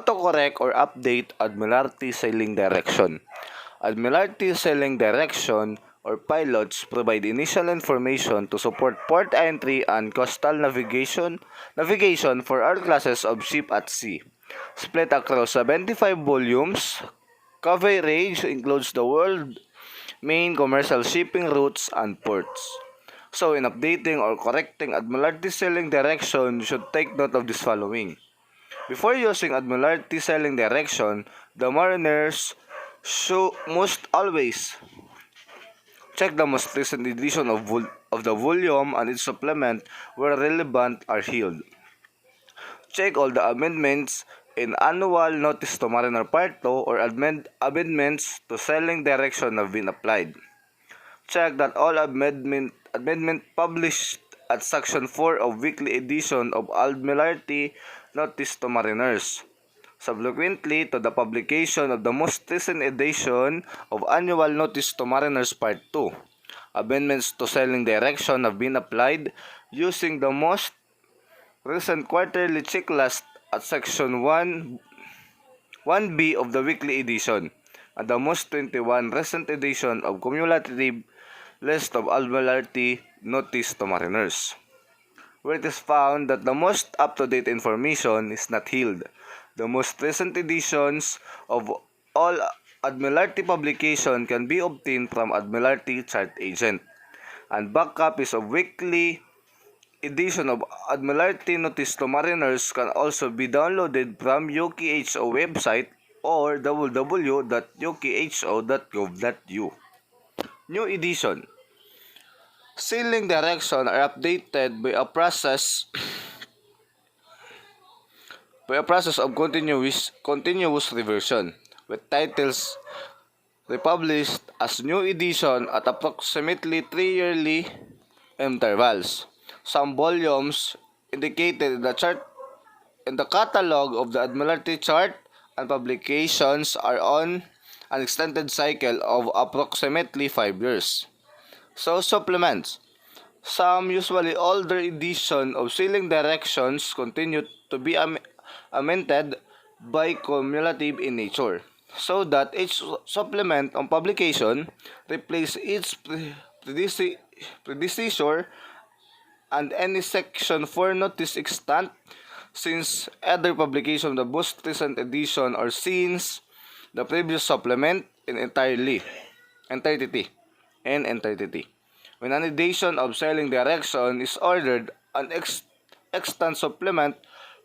to correct or update Admiralty sailing direction. Admiralty sailing direction or pilots provide initial information to support port entry and coastal navigation for all classes of ship at sea. Split across 75 volumes, coverage includes the world main commercial shipping routes and ports. So in updating or correcting Admiralty sailing direction, you should take note of this following. Before using Admiralty sailing direction, the mariners must always check the most recent edition of the volume and its supplement where relevant are held. Check all the amendments in Annual Notice to Mariner Part 2 or amendments to sailing direction have been applied. Check that all amendment published at Section 4 of Weekly Edition of Admiralty Notice to Mariners. Subsequently to the publication of the most recent edition of Annual Notice to Mariners Part 2, amendments to sailing direction have been applied using the most recent quarterly checklist at Section 1B of the Weekly Edition and the most 21 recent edition of Cumulative List of Admiralty Notice to Mariners, where it is found that the most up-to-date information is not held. The most recent editions of all Admiralty publication can be obtained from Admiralty Chart Agent, and back copies of weekly edition of Admiralty Notice to Mariners can also be downloaded from UKHO website or www.ukho.gov.u. New edition. Sailing direction are updated by a process of continuous revision, with titles republished as new edition at approximately 3 yearly intervals. Some volumes indicated in the catalog of the Admiralty Chart and publications are on an extended cycle of approximately 5 years. So, supplements. Some usually older edition of sailing directions continue to be amended by cumulative in nature, so that each supplement on publication replaces its predecessor and any section for notice extant since either publication of the most recent edition or since the previous supplement in entirety. When an edition of sailing direction is ordered, an extant supplement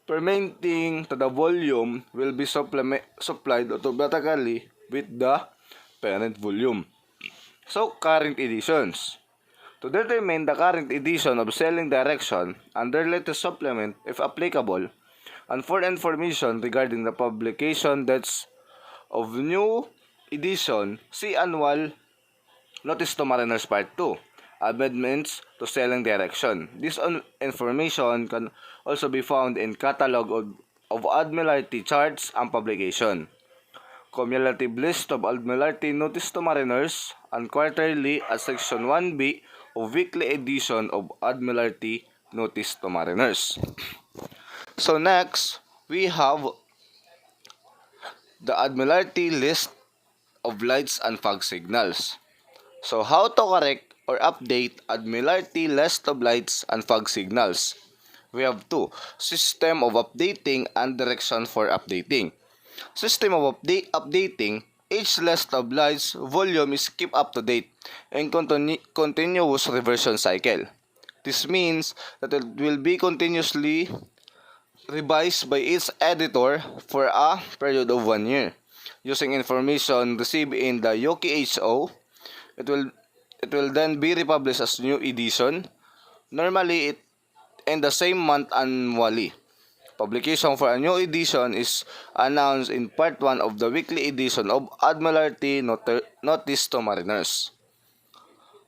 pertaining to the volume will be supplied automatically with the parent volume. So, current editions. To determine the current edition of sailing direction and their latest supplement, if applicable, and for information regarding the publication dates of new edition, see Annual Notice to Mariners Part 2, Amendments to Sailing Direction. This information can also be found in Catalog of Admiralty Charts and Publication, Cumulative List of Admiralty Notice to Mariners, and quarterly at Section 1B of Weekly Edition of Admiralty Notice to Mariners. So next, we have the Admiralty List of Lights and Fog Signals. So how to correct or update Admiralty List of Lights and Fog Signals? We have two: system of updating and direction for updating. System of updating, each list of lights volume is kept up to date in continuous revision cycle. This means that it will be continuously revised by its editor for a period of 1 year. Using information received in the UKHO, it will then be republished as new edition, normally in the same month annually. Publication for a new edition is announced in Part 1 of the weekly edition of Admiralty Notice to Mariners.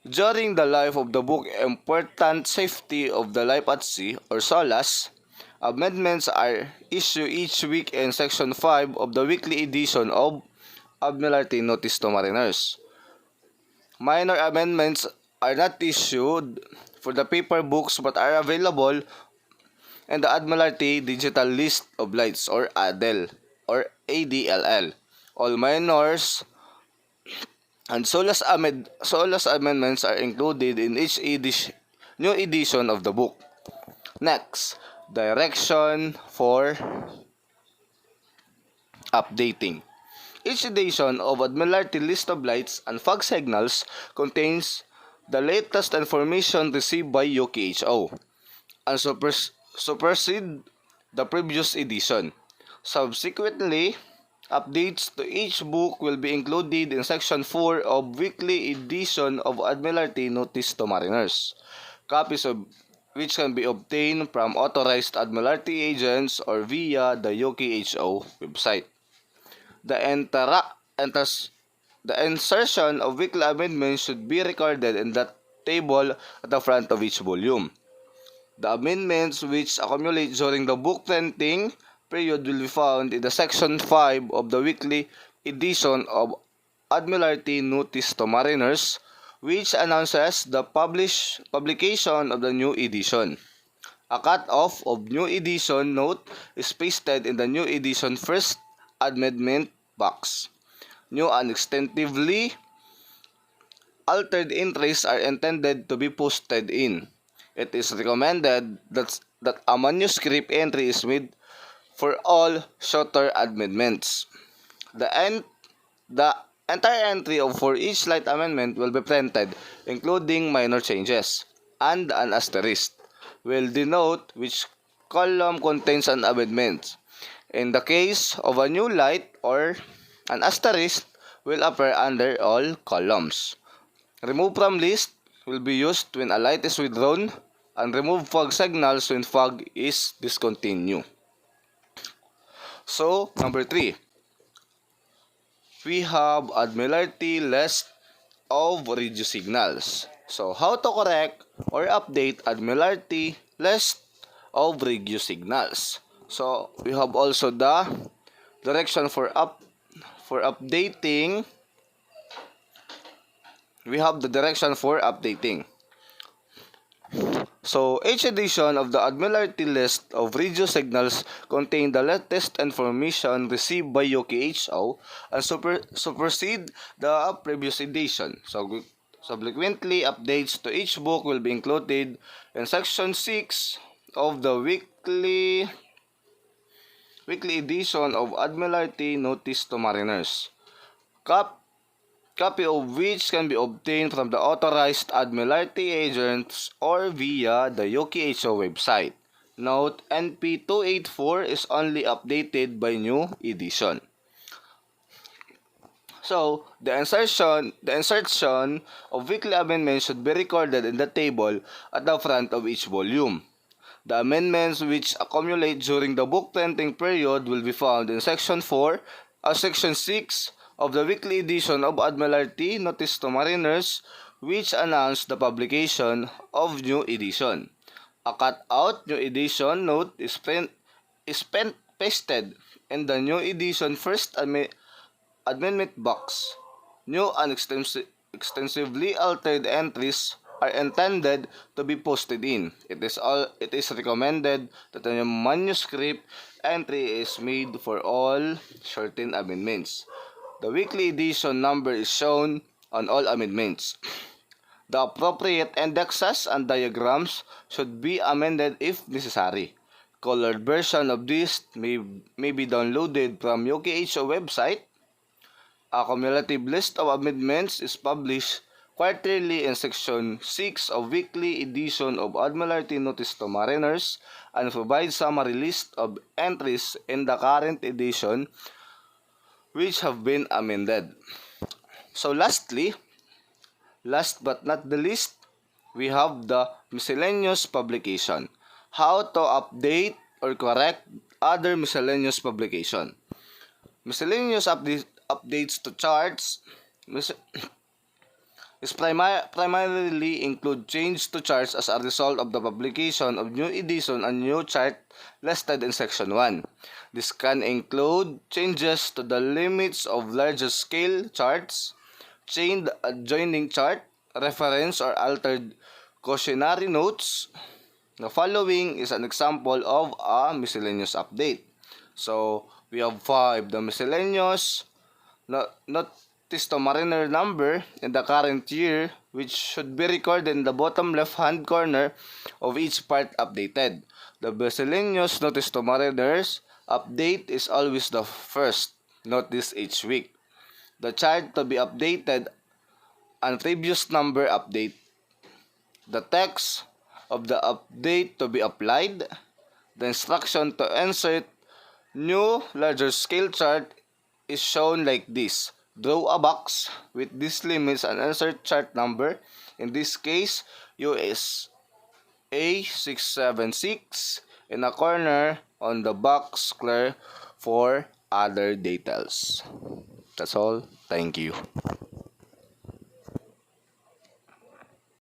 During the life of the book Important Safety of the Life at Sea, or SOLAS, amendments are issued each week in Section 5 of the weekly edition of Admiralty Notice to Mariners. Minor amendments are not issued for the paper books but are available in the Admiralty Digital List of Lights, or ADL. or ADLL. All minors and solus amendments are included in each new edition of the book. Next, direction for updating. Each edition of Admiralty List of Lights and Fog Signals contains the latest information received by UKHO and supersede the previous edition. Subsequently, updates to each book will be included in Section 4 of Weekly Edition of Admiralty Notice to Mariners, copies of which can be obtained from authorized Admiralty agents or via the UKHO website. The the insertion of weekly amendments should be recorded in the table at the front of each volume. The amendments which accumulate during the book printing period will be found in the Section 5 of the weekly edition of Admiralty Notice to Mariners, which announces the publication of the new edition. A cut-off of new edition note is pasted in the new edition first amendment box. New and extensively altered entries are intended to be posted in. It is recommended that a manuscript entry is made for all shorter amendments. The entire entry for each slight amendment will be printed, including minor changes, and an asterisk will denote which column contains an amendment. In the case of a new light, or an asterisk will appear under all columns. Remove from list will be used when a light is withdrawn, and remove fog signals when fog is discontinued. So, number 3, we have Admiralty list of radio signals. So, how to correct or update Admiralty list of radio signals. So, we have also the direction for updating. We have the direction for updating. So, each edition of the Admiralty list of radio signals contain the latest information received by UKHO and supersede the previous edition. So, subsequently, updates to each book will be included in Section 6 of the weekly edition of Admiralty Notice to Mariners, copy of which can be obtained from the authorized Admiralty agents or via the UKHO website. Note, NP-284 is only updated by new edition. So, the insertion of weekly amendments should be recorded in the table at the front of each volume. The amendments which accumulate during the book printing period will be found in Section 4 or Section 6 of the weekly edition of Admiralty Notice to Mariners, which announced the publication of new edition. A cut-out new edition note is pasted in the new edition first amendment box. New and extensively altered entries are intended to be posted in. It is recommended that a manuscript entry is made for all certain amendments. The weekly edition number is shown on all amendments. The appropriate indexes and diagrams should be amended if necessary. Colored version of this may be downloaded from UKHO website. A cumulative list of amendments is published quarterly in Section 6 of Weekly Edition of Admiralty Notice to Mariners and provides summary list of entries in the current edition which have been amended. So last but not the least, we have the miscellaneous publication. How to update or correct other miscellaneous publication. Miscellaneous updates to charts is primarily include change to charts as a result of the publication of new edition and new chart listed in Section 1. This can include changes to the limits of larger scale charts, chained adjoining chart, reference or altered cautionary notes. The following is an example of a miscellaneous update. So, We have 5. The miscellaneous notice to mariner number in the current year, which should be recorded in the bottom left-hand corner of each part updated. The miscellaneous notice to mariners update is always the first notice each week. The chart to be updated and previous number update. The text of the update to be applied. The instruction to insert new larger scale chart is shown like this. Draw a box with these limits and insert chart number. In this case, US A676 in a corner on the box clear for other details. That's all. Thank you.